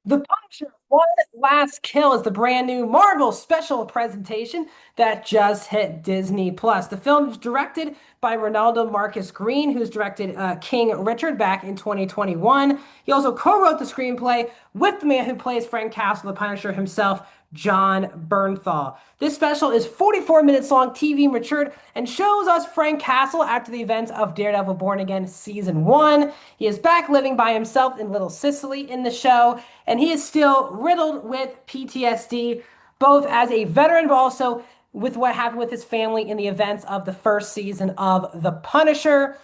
The Punisher One Last Kill is the brand new Marvel special presentation that just hit Disney Plus. The film is directed by Ronaldo Marcus Green, who's directed King Richard back in 2021. He also co-wrote the screenplay with the man who plays Frank Castle, the Punisher himself, John Bernthal. This special is 44 minutes long, TV matured, and shows us Frank Castle after the events of Daredevil Born Again Season 1. He is back living by himself in Little Sicily in the show, and he is still riddled with PTSD, both as a veteran, but also with what happened with his family in the events of the first season of The Punisher.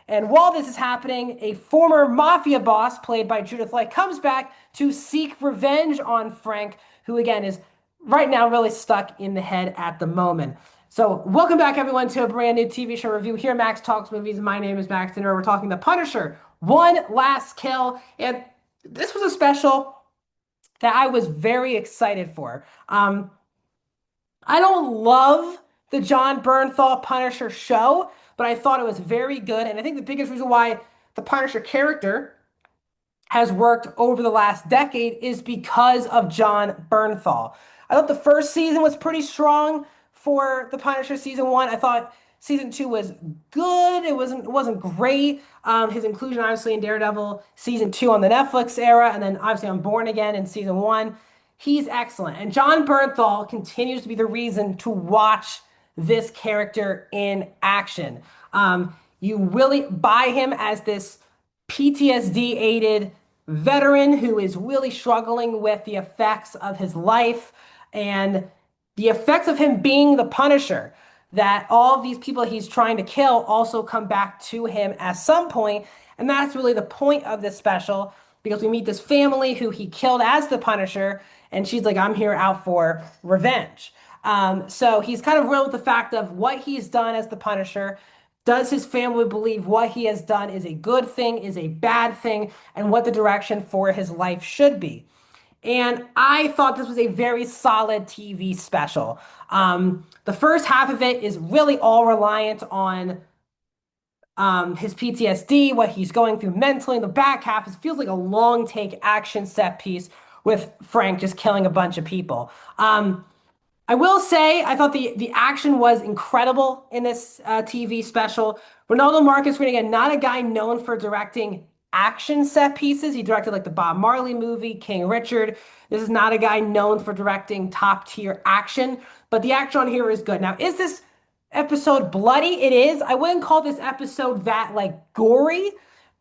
And while this is happening, a former mafia boss, played by Judith Light, comes back to seek revenge on Frank, who again is right now really stuck in the head at the moment. So, welcome back, everyone, to a brand new TV show review here, Max Talks Movies. My name is Max Dinner. We're talking The Punisher, One Last Kill. And this was a special that I was very excited for. I don't love the John Bernthal Punisher show, but I thought it was very good. And I think the biggest reason why the Punisher character has worked over the last decade is because of John Bernthal. I thought the first season was pretty strong for the Punisher season one. I thought season two was good. It wasn't great. His inclusion obviously in Daredevil season two on the Netflix era, and then obviously on Born Again in season one. He's excellent, and John Bernthal continues to be the reason to watch this character in action. You really buy him as this PTSD aided veteran who is really struggling with the effects of his life and the effects of him being the Punisher. That all of these people he's trying to kill also come back to him at some point. And that's really the point of this special because we meet this family who he killed as the Punisher. And she's like, I'm here out for revenge. So he's kind of real with the fact of what he's done as the Punisher. Does his family believe what he has done is a good thing, is a bad thing, and what the direction for his life should be? And I thought this was a very solid TV special. The first half of it is really all reliant on his PTSD, what he's going through mentally. The back half feels like a long take action set piece with Frank just killing a bunch of people. I will say I thought the action was incredible in this TV special. Ronaldo Marcus Green, again, not a guy known for directing action set pieces. He directed like the Bob Marley movie, King Richard. This is not a guy known for directing top tier action, but the action on here is good. Now, is this episode bloody? It is. I wouldn't call this episode that like gory,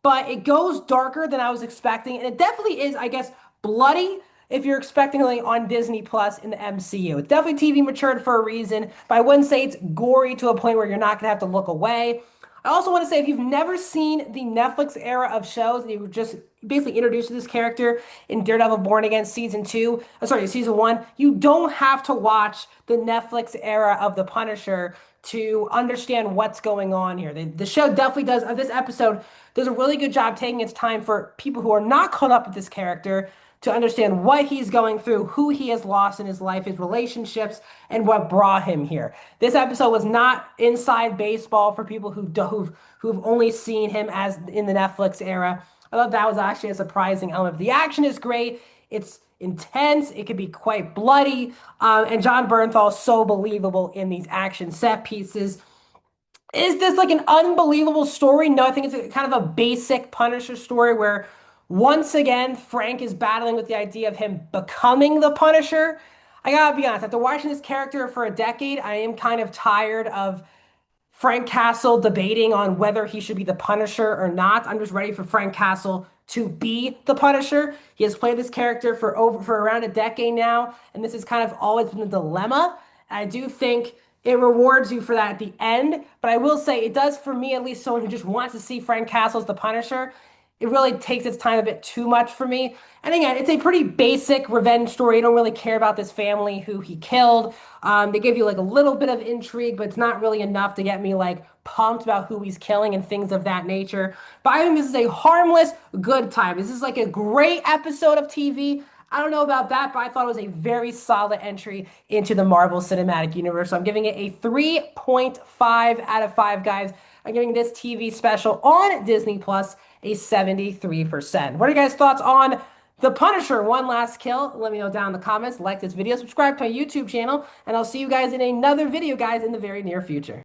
but it goes darker than I was expecting, and it definitely is, I guess, bloody if you're expecting something on Disney Plus in the MCU. It's definitely TV matured for a reason, but I wouldn't say it's gory to a point where you're not going to have to look away. I also want to say if you've never seen the Netflix era of shows, and you were just basically introduced to this character in Daredevil Born Again season two, season one, you don't have to watch the Netflix era of The Punisher to understand what's going on here. The show definitely does, this episode does a really good job taking its time for people who are not caught up with this character to understand what he's going through, who he has lost in his life, his relationships, and what brought him here. This episode was not inside baseball for people who've only seen him as in the Netflix era. I thought that was actually a surprising element. The action is great. It's intense. It can be quite bloody. And John Bernthal is so believable in these action set pieces. Is this like an unbelievable story? No, I think it's kind of a basic Punisher story where once again Frank is battling with the idea of him becoming the Punisher. I gotta be honest, after watching this character for a decade, I am kind of tired of Frank Castle debating on whether he should be the Punisher or not. I'm just ready for Frank Castle to be the Punisher. He has played this character for around a decade now, and this has kind of always been the dilemma. I do think it rewards you for that at the end, but I will say it does for me, at least someone who just wants to see Frank Castle as the Punisher. It really takes its time a bit too much for me. And again, it's a pretty basic revenge story. You don't really care about this family who he killed. They give you like a little bit of intrigue, but it's not really enough to get me like pumped about who he's killing and things of that nature. But I think this is a harmless, good time. This is like a great episode of TV. I don't know about that, but I thought it was a very solid entry into the Marvel Cinematic Universe. So I'm giving it a 3.5 out of 5, guys. I'm giving this TV special on Disney Plus a 73%. What are you guys' thoughts on The Punisher, one last kill. Let me know down in the comments. Like this video, subscribe to my YouTube channel, and I'll see you guys in another video, guys, in the very near future.